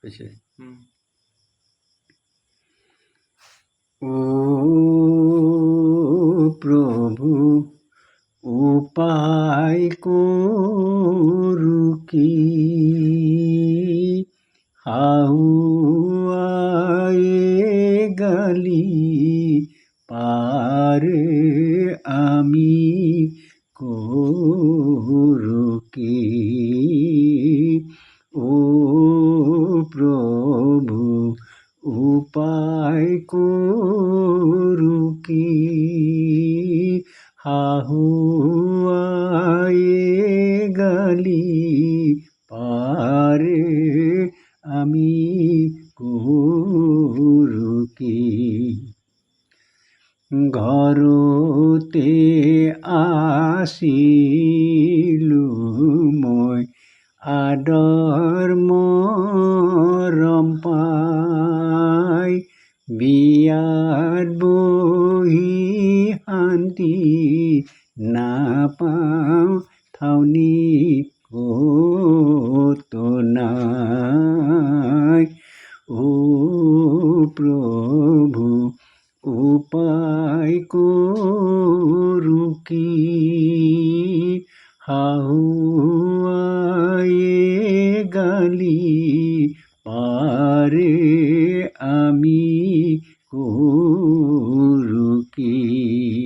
হয়েছে। ও প্রভু উপায় করু কি, হাউয়ায়ে গালি পারে আমি করু কি। ও প্রভু উপায় করু কি, হাহুয়ায়ে গালি পারে আমি করু কি। ঘরতে আসিলু মই আদর মৰম পাই, বিয়াত বহি শান্তি নাপাওঁ ঠাউনি ক'তো নাই। ও প্ৰভু উপায় করু কি, হাউয়ায়ে গালি